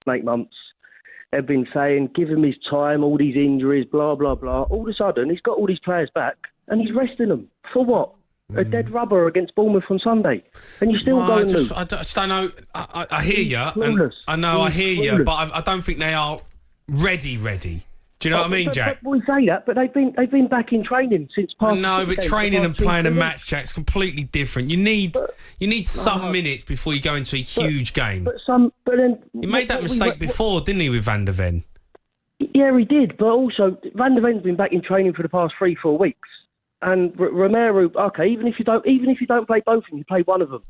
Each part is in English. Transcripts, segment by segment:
8 months. They've been saying, give him his time, all these injuries, blah, blah, blah. All of a sudden, he's got all these players back and he's resting them. For what? A dead rubber against Bournemouth on Sunday. And you still go and lose. I just don't know. I hear you. I hear you, but I don't think they are ready. Do you know what I mean, Jack? We say that, but they've been back in training since past. No, but training and playing a match, Jack's completely different. You need some minutes before you go into a huge game. But then he made that mistake before, didn't he, with Van der Ven? Yeah, he did. But also, Van der Ven's been back in training for the past 3-4 weeks, and Romero. Okay, even if you don't play both of them, you play one of them.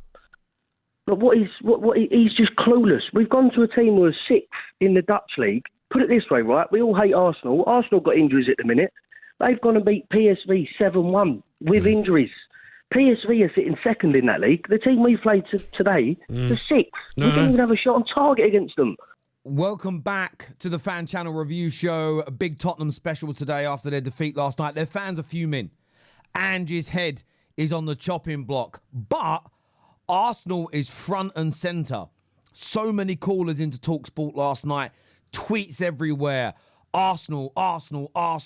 But he's just clueless. We've gone to a team who are 6th in the Dutch league. Put it this way, right? We all hate Arsenal. Arsenal got injuries at the minute. They've gone and beat PSV 7-1 with injuries. PSV are sitting 2nd in that league. The team we played today, the 6th. We didn't even have a shot on target against them. Welcome back to the Fan Channel Review Show. A big Tottenham special today after their defeat last night. Their fans are fuming. Ange's head is on the chopping block. But Arsenal is front and centre. So many callers into TalkSPORT last night. Tweets everywhere. Arsenal. Arsenal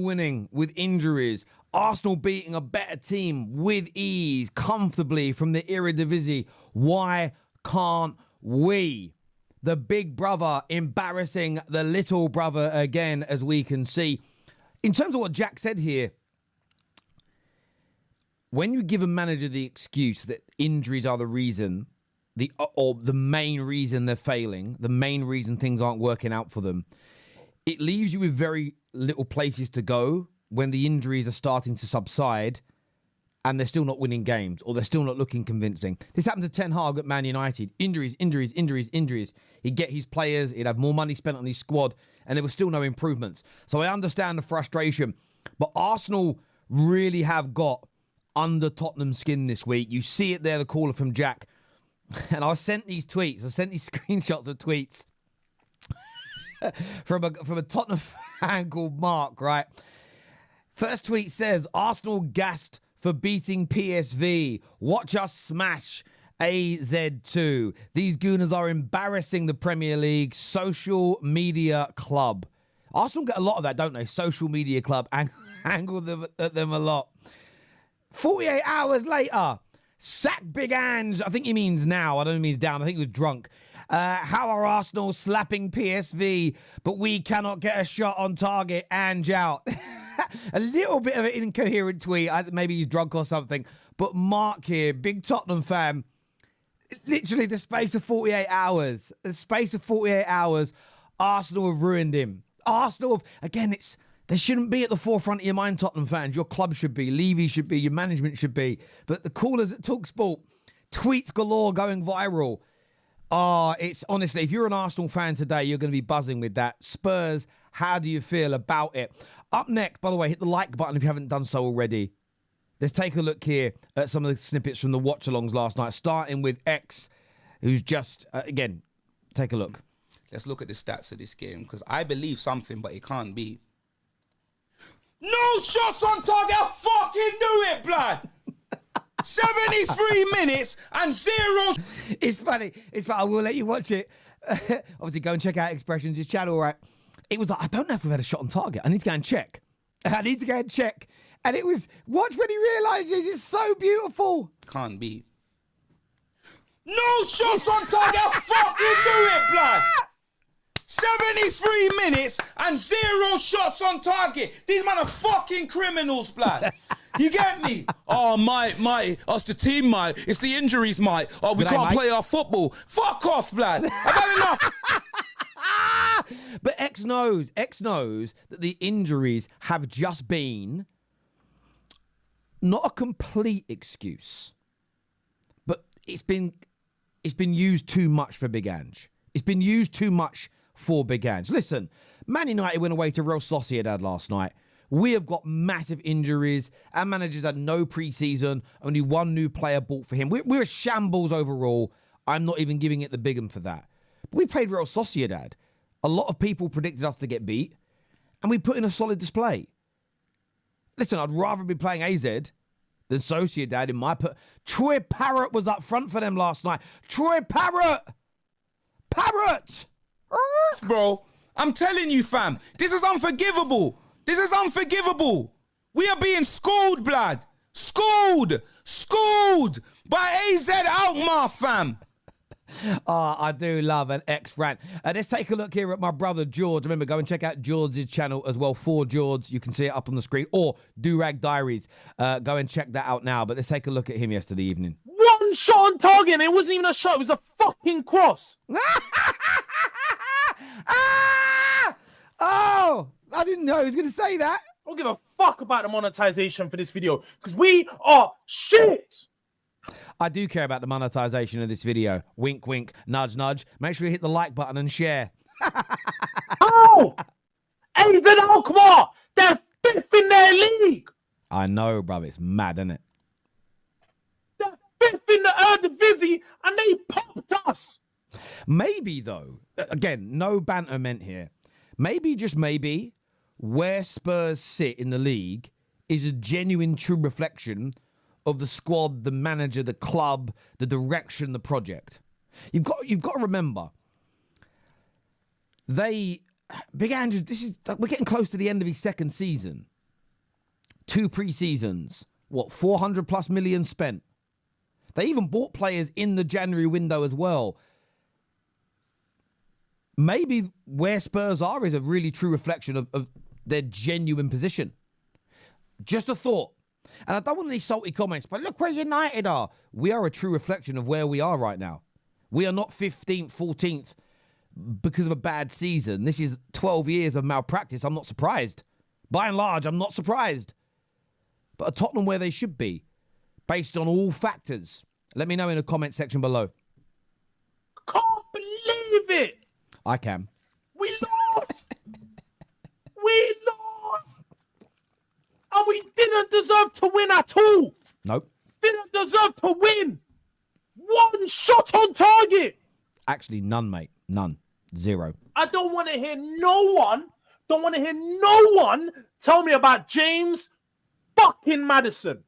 winning with injuries. Arsenal beating a better team with ease, comfortably from the Eredivisie. Why can't we? The big brother embarrassing the little brother again, as we can see. In terms of what Jack said here, when you give a manager the excuse that injuries are the reason, or the main reason they're failing, the main reason things aren't working out for them, it leaves you with very little places to go when the injuries are starting to subside and they're still not winning games or they're still not looking convincing. This happened to Ten Hag at Man United. Injuries. He'd get his players, he'd have more money spent on his squad, and there was still no improvements. So I understand the frustration. But Arsenal really have got under Tottenham's skin this week. You see it there, the caller from Jack. And I sent these tweets. I sent these screenshots of tweets from a Tottenham fan called Mark, right? First tweet says, Arsenal gassed for beating PSV. Watch us smash AZ2. These gooners are embarrassing the Premier League social media club. Arsenal get a lot of that, don't they? Social media club. Angle them at them a lot. 48 hours later, sack Big Ange. I think he means now. I don't know if he means down. I think he was drunk. How are Arsenal slapping PSV, but we cannot get a shot on target? Ange out. A little bit of an incoherent tweet. Maybe he's drunk or something. But Mark here, big Tottenham fan, literally the space of 48 hours. Arsenal have ruined him. They shouldn't be at the forefront of your mind, Tottenham fans. Your club should be. Levy should be. Your management should be. But the callers at TalkSPORT, tweets galore going viral. It's honestly, if you're an Arsenal fan today, you're going to be buzzing with that. Spurs, how do you feel about it? Up next, by the way, hit the like button if you haven't done so already. Let's take a look here at some of the snippets from the watch-alongs last night, starting with X, who's just, again, take a look. Let's look at the stats of this game, because I believe something, but it can't be. No shots on target. I fucking knew it, blood. 73 minutes and 0. It's funny. I will let you watch it. Obviously, go and check out Expressions, his channel, right? It was like, I don't know if we've had a shot on target. I need to go and check. And it was, watch when he realises it's so beautiful. Can't be. No shots on target. I fucking knew it, blood. 73 minutes and 0 shots on target. These men are fucking criminals, blood. You get me? Oh, mate, it's the team, mate. It's the injuries, mate. Oh, we can't play our football. Fuck off, blood. I've had enough. But X knows that the injuries have just been not a complete excuse, but it's been used too much for Big Ange. It's been used too much for Big Ange. Listen, Man United went away to Real Sociedad last night. We have got massive injuries. Our managers had no pre-season. Only one new player bought for him. We're a shambles overall. I'm not even giving it the big one for that. But we played Real Sociedad. A lot of people predicted us to get beat, and we put in a solid display. Listen, I'd rather be playing AZ than Sociedad in my... Troy Parrott was up front for them last night. Troy Parrott! Parrot! Bro, I'm telling you, fam, this is unforgivable. This is unforgivable. We are being schooled, blood. Schooled by AZ Alkmaar, fam. I do love an X-Rant. Let's take a look here at my brother, Jords. Remember, go and check out Jords' channel as well, for Jords. You can see it up on the screen. Or Do-Rag Diaries. Go and check that out now. But let's take a look at him yesterday evening. One shot on target, and it wasn't even a shot. It was a fucking cross. Oh, I didn't know he was going to say that. I don't give a fuck about the monetization for this video, because we are shit. I do care about the monetization of this video. Wink, wink, nudge, nudge. Make sure you hit the like button and share. Oh! AZ Alkmaar! They're fifth in their league! I know, bruv. It's mad, isn't it? They're fifth in the Eredivisie, and they popped us! Maybe, though, again, no banter meant here. Maybe, just maybe, where Spurs sit in the league is a genuine, true reflection of the squad, the manager, the club, the direction, the project. You've got to remember, Big Ange, we're getting close to the end of his second season. 2 pre-seasons, 400+ million spent. They even bought players in the January window as well. Maybe where Spurs are is a really true reflection of their genuine position. Just a thought. And I don't want any salty comments, but look where United are. We are a true reflection of where we are right now. We are not 15th, 14th because of a bad season. This is 12 years of malpractice. I'm not surprised. By and large, I'm not surprised. But are Tottenham where they should be, based on all factors? Let me know in the comment section below. Can't believe it! I can. We lost! We lost! And we didn't deserve to win at all. Nope. Didn't deserve to win. One shot on target. Actually, none, mate. None. 0. I don't want to hear no one tell me about James fucking Maddison.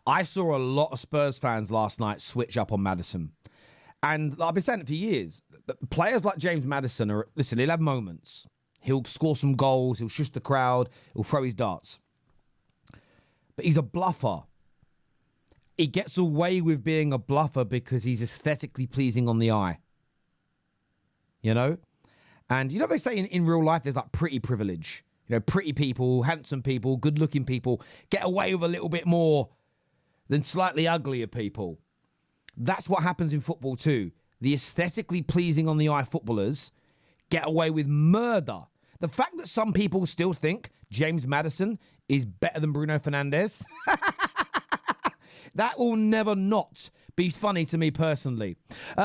I saw a lot of Spurs fans last night switch up on Maddison. And I've been saying it for years. Players like James Maddison are, listen, he'll have moments. He'll score some goals. He'll shush the crowd. He'll throw his darts. But he's a bluffer. He gets away with being a bluffer because he's aesthetically pleasing on the eye. You know? And you know they say in real life there's like pretty privilege. You know, pretty people, handsome people, good-looking people get away with a little bit more than slightly uglier people. That's what happens in football too. The aesthetically pleasing on the eye footballers get away with murder. The fact that some people still think James Maddison is better than Bruno Fernandes, that will never not be funny to me personally.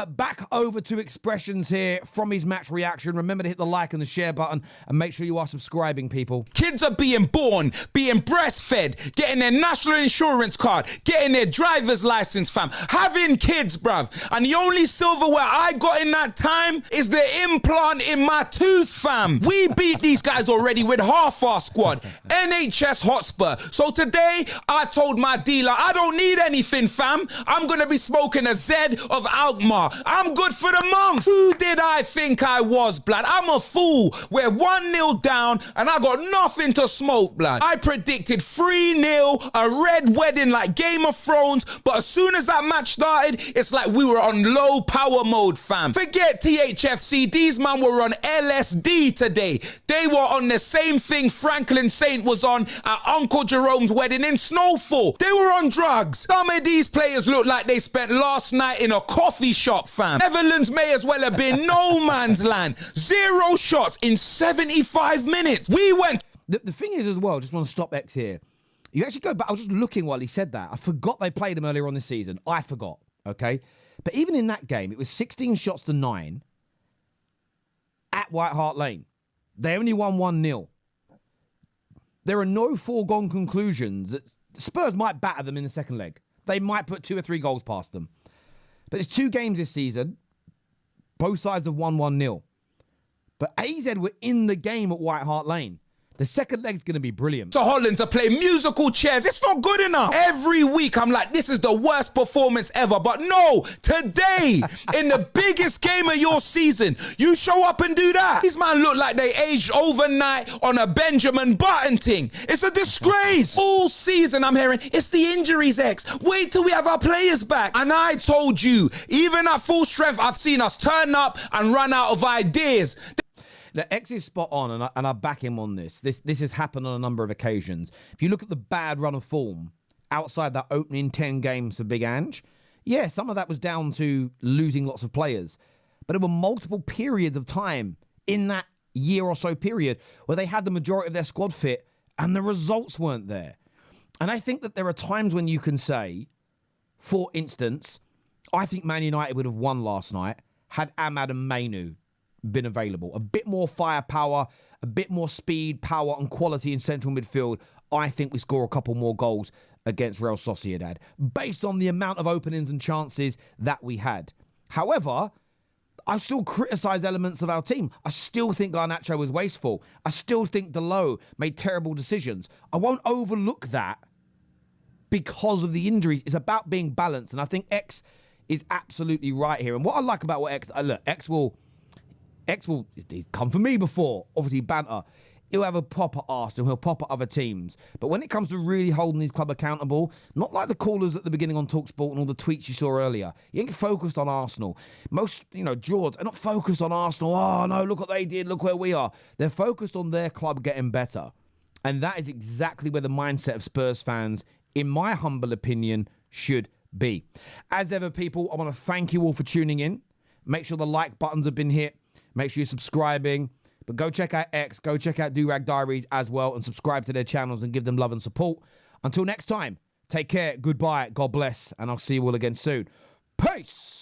Back over to expressions here from his match reaction. Remember to hit the like and the share button and make sure you are subscribing, people. Kids are being born, being breastfed, getting their national insurance card, getting their driver's license, fam. Having kids, bruv. And the only silverware I got in that time is the implant in my tooth, fam. We beat these guys already with half our squad. NHS Hotspur. So today, I told my dealer, I don't need anything, fam. I'm going to be smoking a Z of Alkmaar. I'm good for the month. Who did I think I was, blood? I'm a fool. We're 1-0 down and I got nothing to smoke, blood. I predicted 3-0, a red wedding like Game of Thrones, but as soon as that match started, it's like we were on low power mode, fam. Forget THFC. These man were on LSD today. They were on the same thing Franklin Saint was on at Uncle Jerome's wedding in Snowfall. They were on drugs. Some of these players look like they spent last night in a coffee shop, fam. Netherlands may as well have been no man's land. 0 shots in 75 minutes. We went. The thing is as well, just want to stop X here. You actually go back. I was just looking while he said that. I forgot they played him earlier on this season. I forgot, okay? But even in that game, it was 16 shots to 9 at White Hart Lane. They only won 1-0. There are no foregone conclusions that Spurs might batter them in the second leg. They might put 2 or 3 goals past them. But it's 2 games this season. Both sides have won 1-0. But AZ were in the game at White Hart Lane. The second leg's going to be brilliant. To Holland to play musical chairs. It's not good enough. Every week I'm like, this is the worst performance ever. But no, today, in the biggest game of your season, you show up and do that. These man look like they aged overnight on a Benjamin Button thing. It's a disgrace. All season I'm hearing, it's the injuries, X. Wait till we have our players back. And I told you, even at full strength, I've seen us turn up and run out of ideas. The X is spot on, and I back him on this. This has happened on a number of occasions. If you look at the bad run of form outside that opening 10 games for Big Ange, yeah, some of that was down to losing lots of players. But there were multiple periods of time in that year or so period where they had the majority of their squad fit and the results weren't there. And I think that there are times when you can say, for instance, I think Man United would have won last night had Ahmad and Mainu been available. A bit more firepower, a bit more speed, power and quality in central midfield. I think we score a couple more goals against Real Sociedad based on the amount of openings and chances that we had. However, I still criticise elements of our team. I still think Garnacho was wasteful. I still think Dalot made terrible decisions. I won't overlook that because of the injuries. It's about being balanced. And I think X is absolutely right here. And what I like about what X will, he's come for me before, obviously banter. He'll have a pop at Arsenal, he'll pop at other teams. But when it comes to really holding his club accountable, not like the callers at the beginning on TalkSPORT and all the tweets you saw earlier, he ain't focused on Arsenal. Most, Jords are not focused on Arsenal. Oh, no, look what they did, look where we are. They're focused on their club getting better. And that is exactly where the mindset of Spurs fans, in my humble opinion, should be. As ever, people, I want to thank you all for tuning in. Make sure the like buttons have been hit. Make sure you're subscribing. But go check out X, go check out Do-Rag Diaries as well, and subscribe to their channels and give them love and support. Until next time, take care, goodbye, God bless, and I'll see you all again soon. Peace!